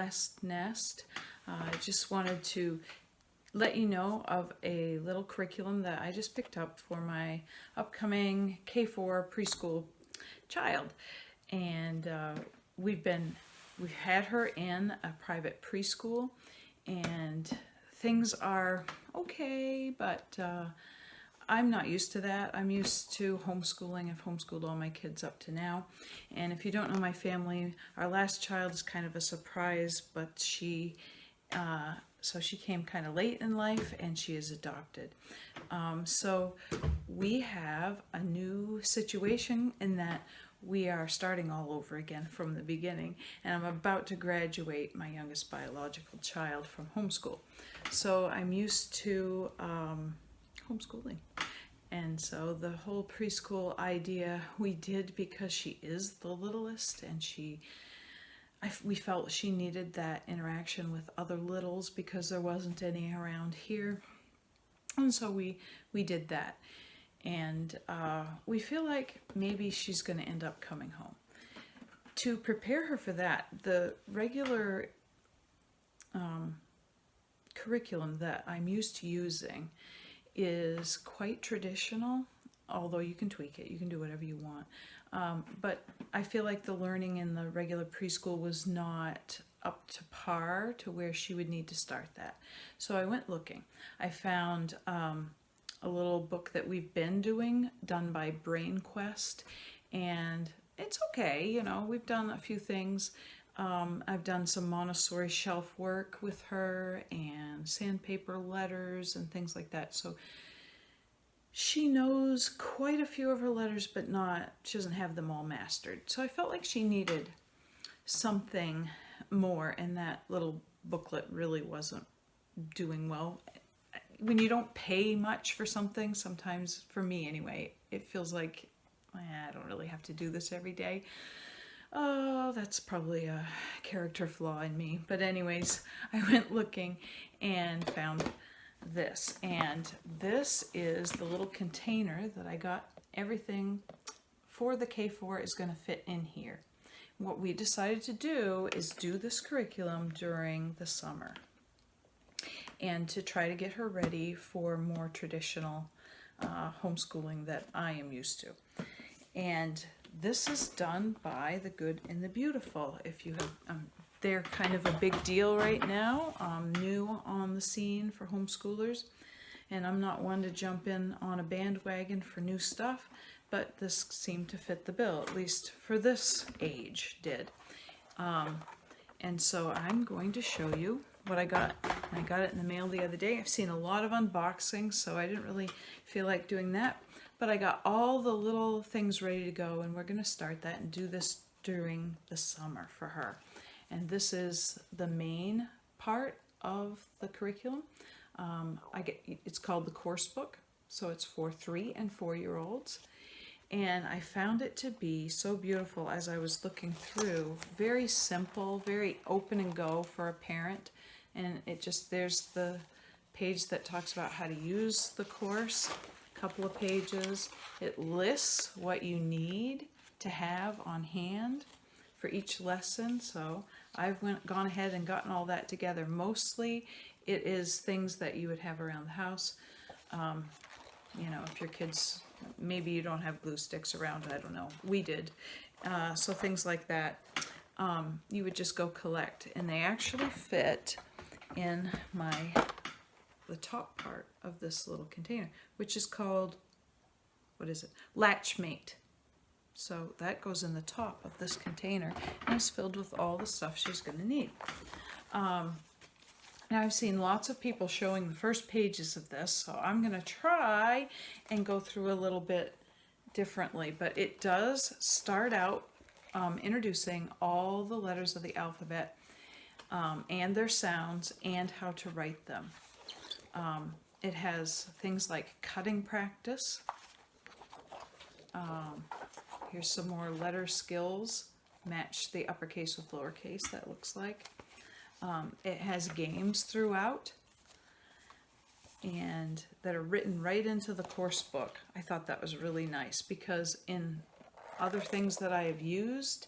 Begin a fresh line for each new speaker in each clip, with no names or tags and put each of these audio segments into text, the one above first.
last nest. I just wanted to let you know of a little curriculum that I just picked up for my upcoming K4 preschool child. And we've had her in a private preschool, and things are okay, but I'm not used to that. I'm used to homeschooling. I've homeschooled all my kids up to now. And if you don't know my family, our last child is kind of a surprise, but so she came kind of late in life, and she is adopted. So we have a new situation in that we are starting all over again from the beginning, and I'm about to graduate my youngest biological child from homeschool. So I'm used to homeschooling. And so the whole preschool idea we did because she is the littlest, and we felt she needed that interaction with other littles because there wasn't any around here. And so we did that. And we feel like maybe she's going to end up coming home. To prepare her for that, the regular curriculum that I'm used to using is quite traditional, although you can tweak it, you can do whatever you want. But I feel like the learning in the regular preschool was not up to par to where she would need to start that. So I went looking. I found a little book that we've been doing, done by Brain Quest, and it's okay, you know, we've done a few things. I've done some Montessori shelf work with her and sandpaper letters and things like that. So she knows quite a few of her letters, but she doesn't have them all mastered. So I felt like she needed something more, and that little booklet really wasn't doing well. When you don't pay much for something, sometimes, for me anyway, it feels like I don't really have to do this every day. Oh, that's probably a character flaw in me. But anyways, I went looking and found this. And this is the little container that I got. Everything for the K4 is going to fit in here. What we decided to do is do this curriculum during the summer, and to try to get her ready for more traditional homeschooling that I am used to. And this is done by The Good and the Beautiful. If you have, they're kind of a big deal right now, new on the scene for homeschoolers. And I'm not one to jump in on a bandwagon for new stuff, but this seemed to fit the bill, at least for this age did. And so I'm going to show you what I got. I got it in the mail the other day. I've seen a lot of unboxings, so I didn't really feel like doing that. But I got all the little things ready to go, and we're going to start that and do this during the summer for her. And this is the main part of the curriculum. It's called the course book, so it's for 3 and 4-year-olds. And I found it to be so beautiful as I was looking through. Very simple, very open and go for a parent. And there's the page that talks about how to use the course. Couple of pages. It lists what you need to have on hand for each lesson. So I've gone ahead and gotten all that together. Mostly it is things that you would have around the house. You know, if your kids, maybe you don't have glue sticks around, I don't know. We did. So things like that, you would just go collect. And they actually fit in the top part of this little container, which is called, Latchmate. So that goes in the top of this container, and it's filled with all the stuff she's going to need. Now I've seen lots of people showing the first pages of this, so I'm going to try and go through a little bit differently, but it does start out introducing all the letters of the alphabet and their sounds and how to write them. It has things like cutting practice. Here's some more letter skills. Match the uppercase with lowercase, that looks like. It has games throughout, and that are written right into the course book. I thought that was really nice, because in other things that I have used,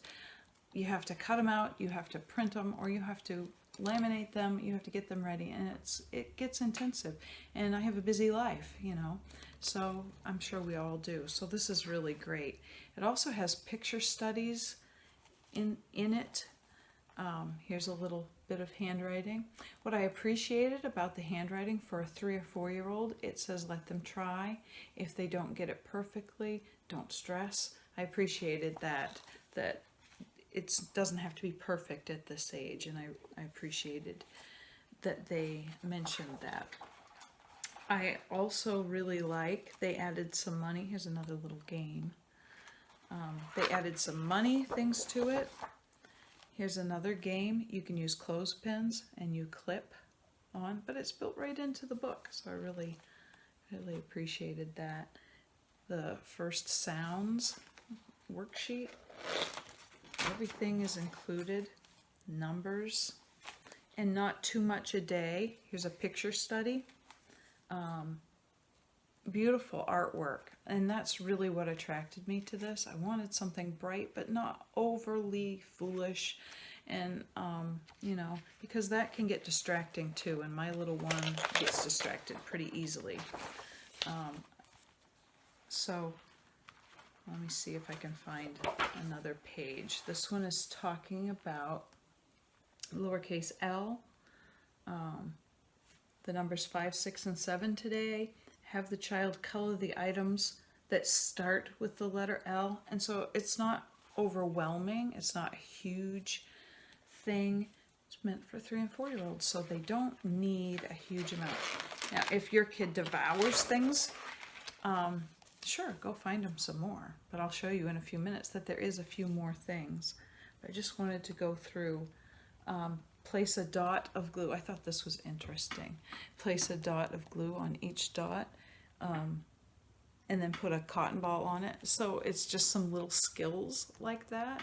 you have to cut them out, you have to print them, or you have to laminate them, you have to get them ready, and it gets intensive. And I have a busy life, you know, so I'm sure we all do. So this is really great. It also has picture studies in it. Here's a little bit of handwriting. What I appreciated about the handwriting for a 3 or 4-year-old, it says let them try. If they don't get it perfectly, don't stress. I appreciated that it doesn't have to be perfect at this age, and I appreciated that they mentioned that. I also really like, they added some money. Here's another little game. They added some money things to it. Here's another game. You can use clothespins and you clip on, but it's built right into the book, so I really appreciated that. The first sounds worksheet, everything is included, numbers, and not too much a day. Here's a picture study. Beautiful artwork, and that's really what attracted me to this. I wanted something bright but not overly foolish, and you know, because that can get distracting too, and my little one gets distracted pretty easily. So let me see if I can find another page. This one is talking about lowercase l, the numbers 5, 6, and 7 today. Have the child color the items that start with the letter L. And so it's not overwhelming. It's not a huge thing. It's meant for 3 and 4-year-olds, so they don't need a huge amount. Now, if your kid devours things, sure, go find them some more. But I'll show you in a few minutes that there is a few more things. But I just wanted to go through. Place a dot of glue. I thought this was interesting. Place a dot of glue on each dot, and then put a cotton ball on it. So it's just some little skills like that.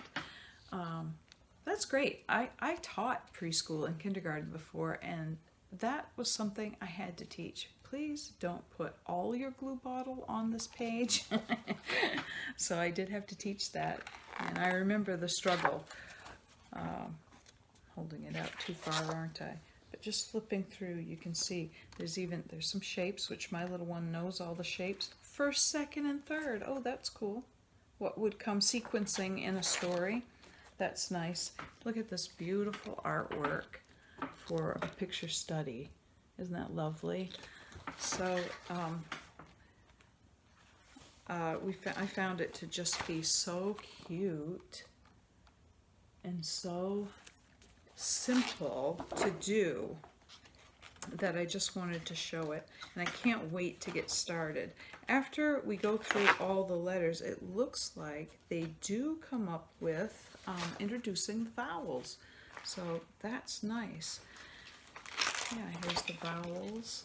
That's great. I taught preschool and kindergarten before, and that was something I had to teach. Please don't put all your glue bottle on this page. So I did have to teach that, and I remember the struggle. Holding it out too far, aren't I? But just flipping through, you can see there's some shapes, which my little one knows all the shapes. First, second, and third. Oh, that's cool. What would come sequencing in a story. That's nice. Look at this beautiful artwork for a picture study. Isn't that lovely? So I found it to just be so cute and so simple to do that I just wanted to show it, and I can't wait to get started. After we go through all the letters, it looks like they do come up with introducing the vowels, so that's nice. Yeah, here's the vowels,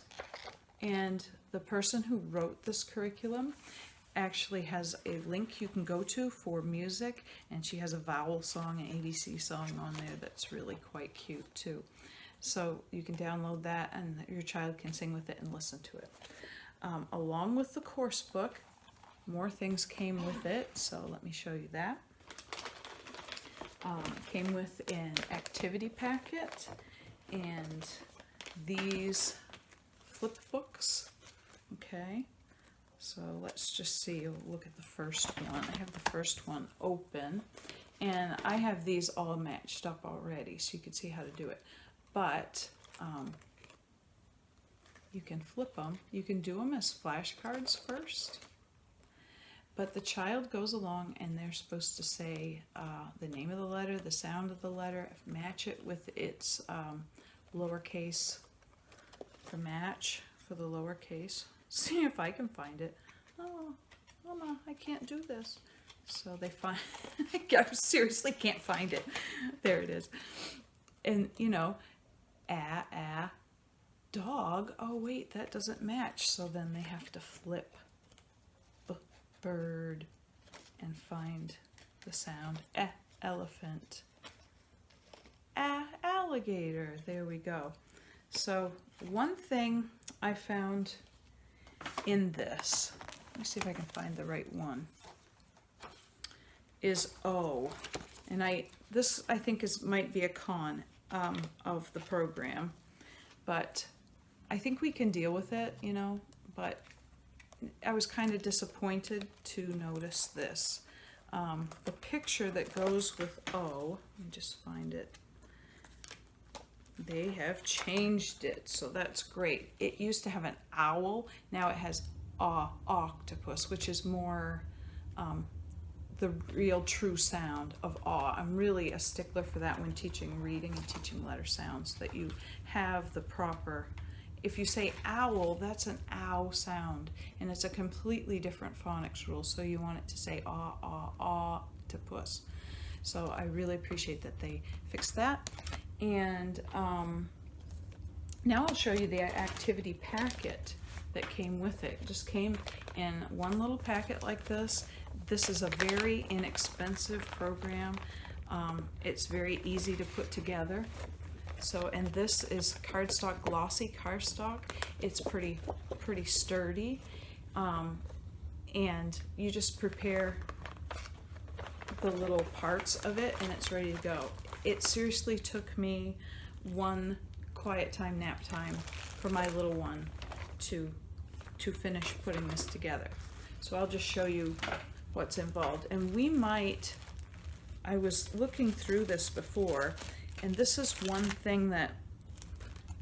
and the person who wrote this curriculum actually has a link you can go to for music, and she has a vowel song, an ABC song on there that's really quite cute too. So you can download that and your child can sing with it and listen to it. Along with the course book, more things came with it, so let me show you that. Came with an activity packet and these flip books. Okay. So let's just see, look at the first one. I have the first one open, and I have these all matched up already, so you can see how to do it. But you can flip them. You can do them as flashcards first, but the child goes along and they're supposed to say the name of the letter, the sound of the letter, match it with its lowercase, the match for the lowercase. See if I can find it. Oh, Mama, I can't do this. So they find, I seriously can't find it. There it is. And, you know, dog. Oh, wait, that doesn't match. So then they have to flip bird and find the sound. Elephant. Alligator. There we go. So one thing I found in this, let me see if I can find the right one, is O. And this I think might be a con of the program, but I think we can deal with it, you know, but I was kind of disappointed to notice this. The picture that goes with O, let me just find it. They have changed it, so that's great. It used to have an owl, now it has octopus, which is more the real true sound of awe. I'm really a stickler for that when teaching reading and teaching letter sounds, that you have the proper, if you say owl, that's an ow sound, and it's a completely different phonics rule, so you want it to say octopus. So I really appreciate that they fixed that. And now I'll show you the activity packet that came with it. It just came in one little packet like this. This is a very inexpensive program. It's very easy to put together. So, and this is cardstock, glossy cardstock. It's pretty sturdy. And you just prepare the little parts of it and it's ready to go. It seriously took me one quiet time, nap time for my little one to finish putting this together. So I'll just show you what's involved. And I was looking through this before, and this is one thing that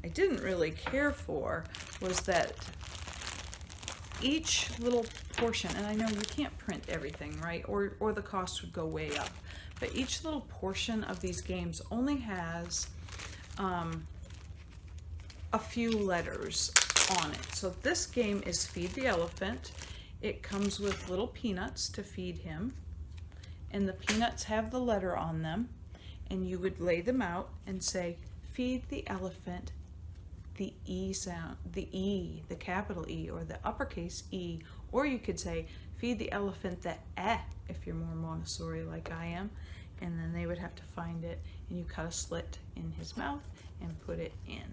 I didn't really care for, was that each little portion, and I know you can't print everything, right? Or the cost would go way up. But each little portion of these games only has a few letters on it. So this game is Feed the Elephant. It comes with little peanuts to feed him, and the peanuts have the letter on them, and you would lay them out and say, feed the elephant the E sound, the E, the capital E, or the uppercase E, or you could say, feed the elephant the eh, if you're more Montessori like I am, and then they would have to find it, and you cut a slit in his mouth and put it in.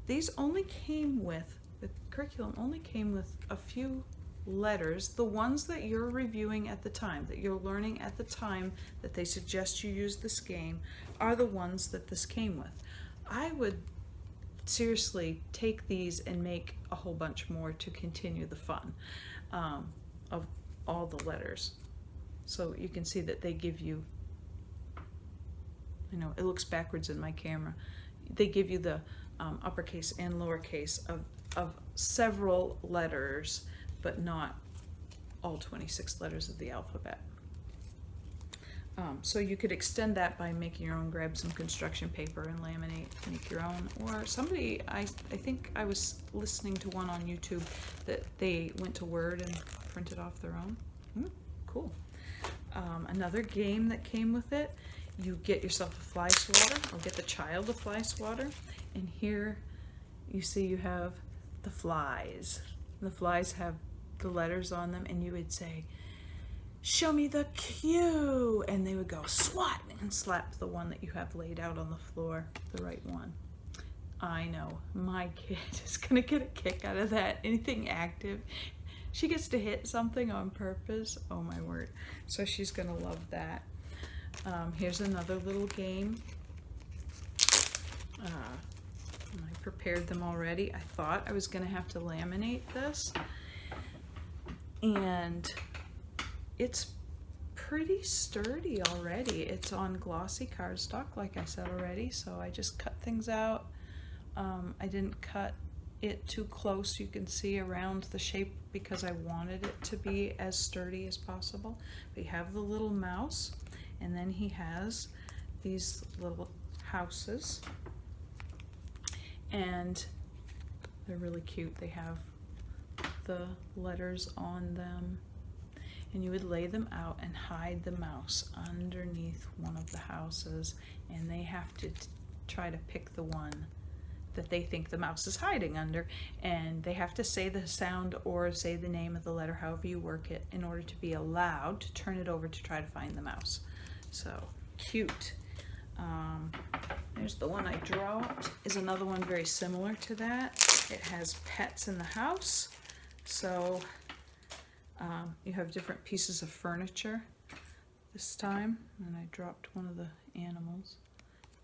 These only came with, the curriculum only came with a few letters. The ones that you're reviewing at the time, that you're learning at the time that they suggest you use this game, are the ones that this came with. I would seriously take these and make a whole bunch more to continue the fun of all the letters. So you can see that they give you, I know it looks backwards in my camera, they give you the uppercase and lowercase of several letters, but not all 26 letters of the alphabet. So you could extend that by making your own, grab some construction paper and laminate, make your own. Or somebody, I think I was listening to one on YouTube that they went to Word and printed off their own. Cool. Another game that came with it, you get yourself a fly swatter, or get the child a fly swatter, and here you see you have the flies. The flies have the letters on them, and you would say, show me the Q, and they would go swat and slap the one that you have laid out on the floor, the right one. I know, my kid is gonna get a kick out of that. Anything active, she gets to hit something on purpose. Oh my word. So she's gonna love that. Here's another little game. I prepared them already. I thought I was gonna have to laminate this, and it's pretty sturdy already. It's on glossy cardstock, like I said already, so I just cut things out. I didn't cut it too close, you can see around the shape, because I wanted it to be as sturdy as possible. We have the little mouse, and then he has these little houses, and they're really cute. They have the letters on them, and you would lay them out and hide the mouse underneath one of the houses, and they have to try to pick the one that they think the mouse is hiding under, and they have to say the sound or say the name of the letter, however you work it, in order to be allowed to turn it over to try to find the mouse. So cute. There's the one I dropped, is another one very similar to that. It has pets in the house, so you have different pieces of furniture this time, and I dropped one of the animals.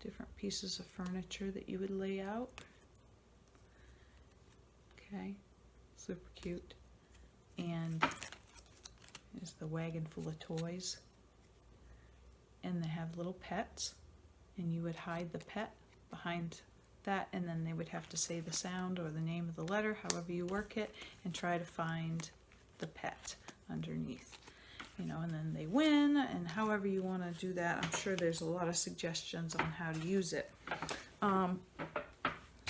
Different pieces of furniture that you would lay out. Okay, super cute. And there's the wagon full of toys. And they have little pets, and you would hide the pet behind that, and then they would have to say the sound or the name of the letter, however you work it, and try to find the pet underneath. You know, and then they win, and however you want to do that. I'm sure there's a lot of suggestions on how to use it. There's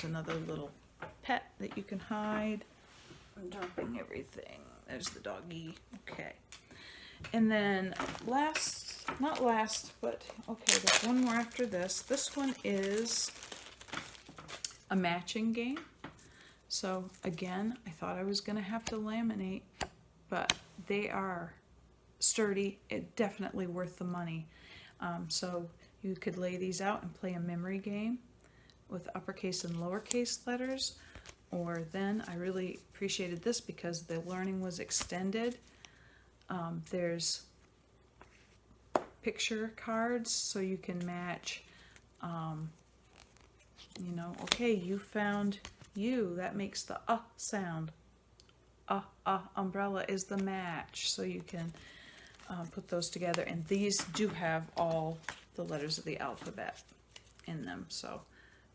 another little pet that you can hide. I'm dropping everything. There's the doggy. Okay. And then not last, but okay, there's one more after this. This one is a matching game. So again, I thought I was going to have to laminate, but they are sturdy. It's definitely worth the money. So you could lay these out and play a memory game with uppercase and lowercase letters. Or then I really appreciated this because the learning was extended. There's picture cards, so you can match, you know, okay, you found you, that makes the sound. Umbrella is the match, so you can put those together, and these do have all the letters of the alphabet in them, so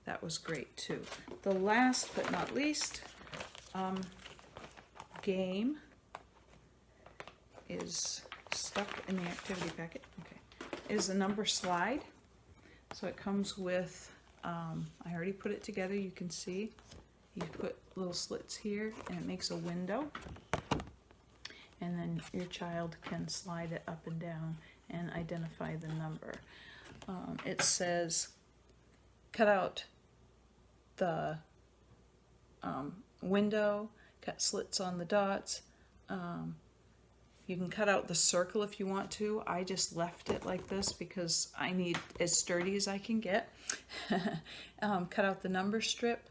that was great too. The last but not least game is stuck in the activity packet. Okay, is a number slide. So it comes with, I already put it together. You can see you put little slits here, and it makes a window. And then your child can slide it up and down and identify the number. It says, cut out the window, cut slits on the dots. You can cut out the circle if you want to. I just left it like this because I need as sturdy as I can get. Cut out the number strip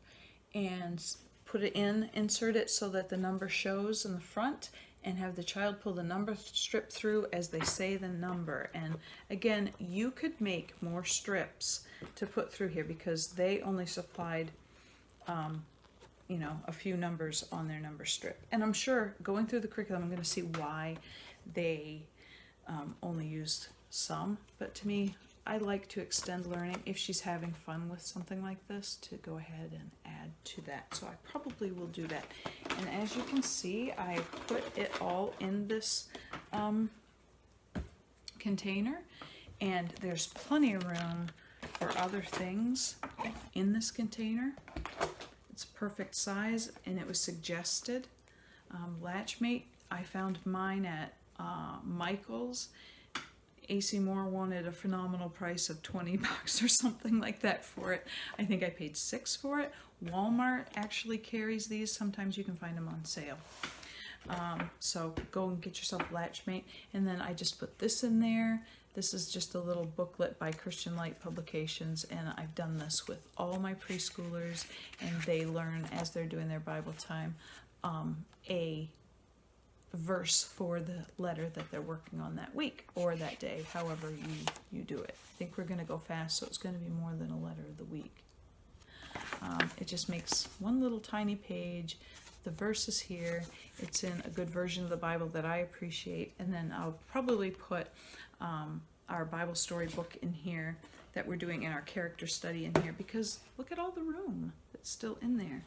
and put it in, insert it so that the number shows in the front, and have the child pull the number strip through as they say the number. And again, you could make more strips to put through here because they only supplied you know, a few numbers on their number strip. And I'm sure going through the curriculum, I'm going to see why they only used some. But to me, I like to extend learning if she's having fun with something like this, to go ahead and add to that. So I probably will do that. And as you can see, I put it all in this container, and there's plenty of room for other things in this container. It's perfect size, and it was suggested. Latchmate, I found mine at Michael's. AC Moore wanted a phenomenal price of $20 or something like that for it. I think I paid $6 for it. Walmart actually carries these. Sometimes you can find them on sale. So go and get yourself Latchmate. And then I just put this in there. This is just a little booklet by Christian Light Publications, and I've done this with all my preschoolers, and they learn as they're doing their Bible time a verse for the letter that they're working on that week or that day, however you do it. I think we're going to go fast, so it's going to be more than a letter of the week. It just makes one little tiny page. The verse is here. It's in a good version of the Bible that I appreciate, and then I'll probably put our Bible story book in here that we're doing in our character study in here, because look at all the room that's still in there.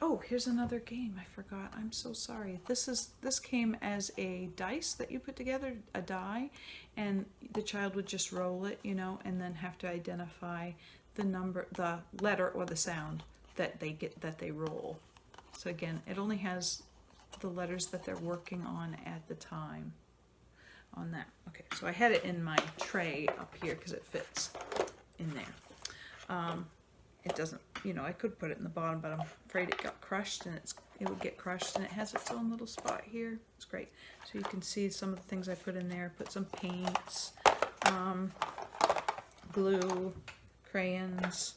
Oh, here's another game. I forgot. I'm so sorry. This came as a dice that you put together, a die, and the child would just roll it, you know, and then have to identify the number, the letter or the sound that they roll. So again, it only has the letters that they're working on at the time on that. Okay, so I had it in my tray up here because it fits in there. It doesn't, you know, I could put it in the bottom, but I'm afraid it got crushed, and it would get crushed, and it has its own little spot here. It's great. So you can see some of the things I put in there. Put some paints, glue, crayons.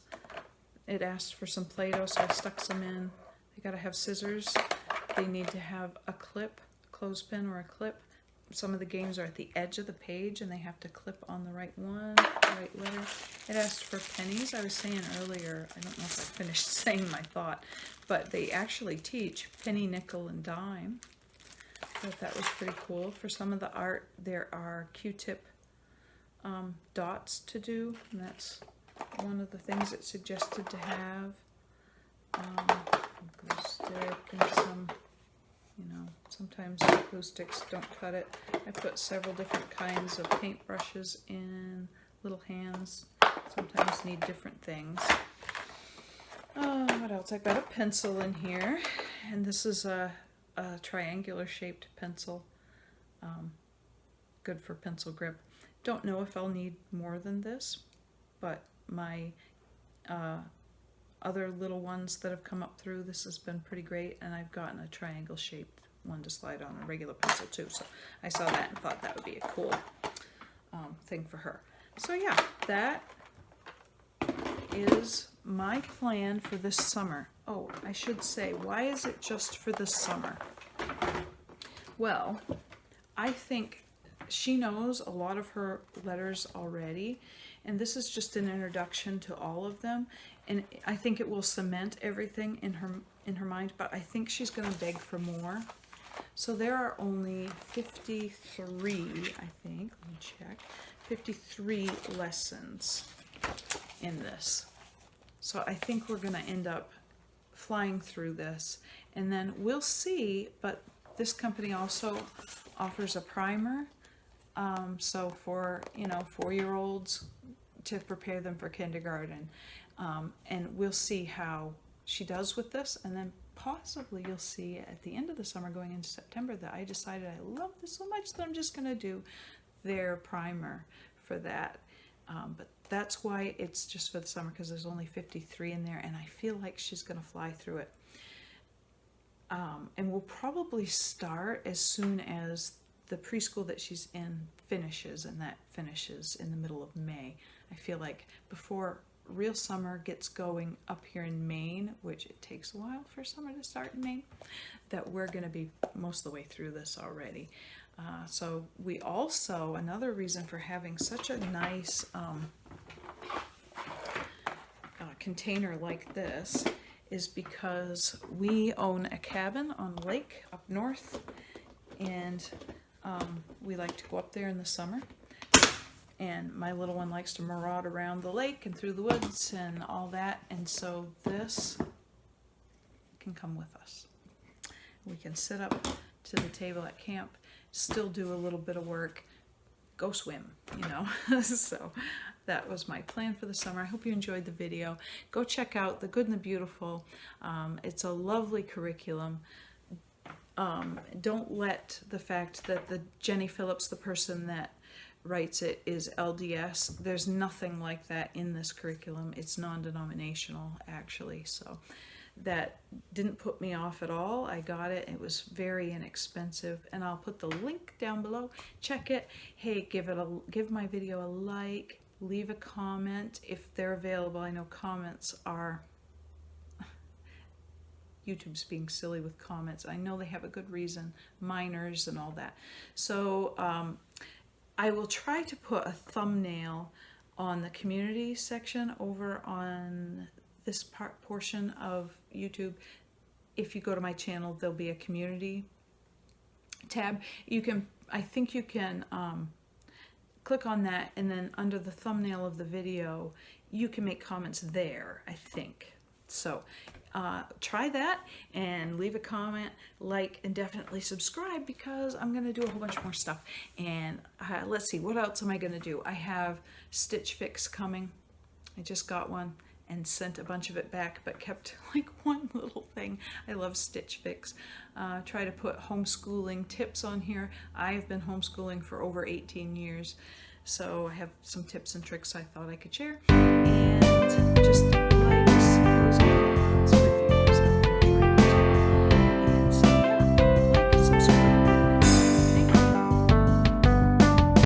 It asked for some Play-Doh, so I stuck some in. They gotta have scissors. They need to have a clip clothespin or a clip. Some of the games are at the edge of the page and they have to clip on the right one, the right letter. It asked for pennies. I was saying earlier, I don't know if I finished saying my thought, but they actually teach penny, nickel, and dime. I thought that was pretty cool. For some of the art, there are Q-tip dots to do, and that's one of the things it suggested to have. A glue stick and some, sometimes glue sticks don't cut it. I put several different kinds of paintbrushes in. Little hands sometimes need different things. What else? I got a pencil in here, and this is a triangular shaped pencil. Good for pencil grip. Don't know if I'll need more than this, but my other little ones that have come up through, this has been pretty great, and I've gotten a triangle shaped one to slide on a regular pencil too, so I saw that and thought that would be a cool thing for her. So yeah, that is my plan for this summer. Oh, I should say, why is it just for this summer? Well, I think she knows a lot of her letters already, and this is just an introduction to all of them, and I think it will cement everything in her mind, but I think she's going to beg for more. So there are only 53, I think, let me check, 53 lessons in this. So I think we're going to end up flying through this, and then we'll see, but this company also offers a primer, so for 4-year-olds to prepare them for kindergarten, and we'll see how she does with this, and then possibly you'll see at the end of the summer going into September that I decided I love this so much that I'm just going to do their primer for that. But that's why it's just for the summer, because there's only 53 in there, and I feel like she's going to fly through it. And we'll probably start as soon as the preschool that she's in finishes, and that finishes in the middle of May. I feel like before real summer gets going up here in Maine, which it takes a while for summer to start in Maine, that we're going to be most of the way through this already. So we also, another reason for having such a nice container like this is because we own a cabin on a lake up north, and we like to go up there in the summer. And my little one likes to maraud around the lake and through the woods and all that, and so this can come with us. We can sit up to the table at camp, still do a little bit of work, go swim, So that was my plan for the summer. I hope you enjoyed the video. Go check out The Good and the Beautiful. It's a lovely curriculum. Don't let the fact that the Jenny Phillips, the person that writes it, is LDS. There's nothing like that in this curriculum. It's non-denominational, actually, so that didn't put me off at all. I got it. It was very inexpensive, and I'll put the link down below. Check it. Hey, give my video a like, leave a comment if they're available. I know comments are YouTube's being silly with comments. I know they have a good reason, minors and all that. So I will try to put a thumbnail on the community section over on this portion of YouTube. If you go to my channel, there'll be a community tab. I think you can click on that, and then under the thumbnail of the video, you can make comments there, I think. So try that and leave a comment, like, and definitely subscribe, because I'm going to do a whole bunch more stuff. And let's see, what else am I going to do? I have Stitch Fix coming. I just got one and sent a bunch of it back, but kept like one little thing. I love Stitch Fix. Try to put homeschooling tips on here. I've been homeschooling for over 18 years, so I have some tips and tricks I thought I could share. And just likes,